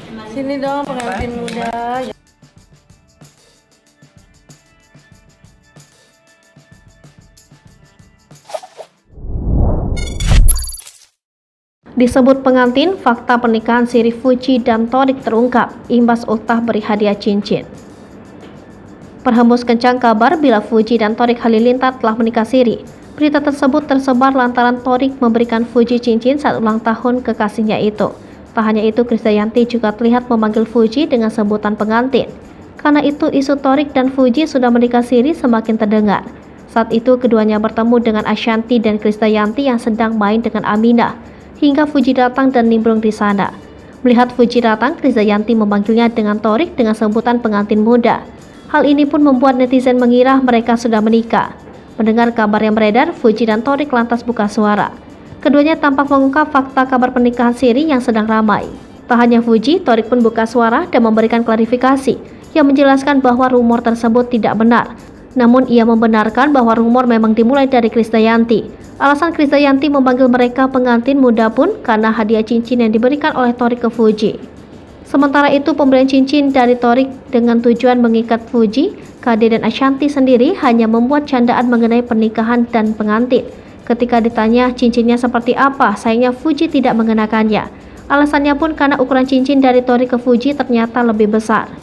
Sini dong pengantin muda. Disebut pengantin, fakta pernikahan siri Fuji dan Thorik terungkap, imbas ultah beri hadiah cincin. Berhembus kencang kabar bila Fuji dan Thorik Halilintar telah menikah siri. Berita tersebut tersebar lantaran Thorik memberikan Fuji cincin saat ulang tahun kekasihnya itu. Tak hanya itu, Krisdayanti juga terlihat memanggil Fuji dengan sebutan pengantin. Karena itu, isu Thorik dan Fuji sudah menikah siri semakin terdengar. Saat itu, keduanya bertemu dengan Ashanti dan Krisdayanti yang sedang main dengan Aminah. Hingga Fuji datang dan nimbrung di sana. Melihat Fuji datang, Krisdayanti memanggilnya dengan Thorik dengan sebutan pengantin muda. Hal ini pun membuat netizen mengira mereka sudah menikah. Mendengar kabar yang beredar, Fuji dan Thorik lantas buka suara. Keduanya tampak mengungkap fakta kabar pernikahan siri yang sedang ramai. Tak hanya Fuji, Thorik pun buka suara dan memberikan klarifikasi yang menjelaskan bahwa rumor tersebut tidak benar. Namun ia membenarkan bahwa rumor memang dimulai dari Krisdayanti. Alasan Krisdayanti memanggil mereka pengantin muda pun karena hadiah cincin yang diberikan oleh Thorik ke Fuji. Sementara itu, pemberian cincin dari Thorik dengan tujuan mengikat Fuji, Kade dan Ashanti sendiri hanya membuat candaan mengenai pernikahan dan pengantin. Ketika ditanya cincinnya seperti apa, sayangnya Fuji tidak mengenakannya. Alasannya pun karena ukuran cincin dari Thorik ke Fuji ternyata lebih besar.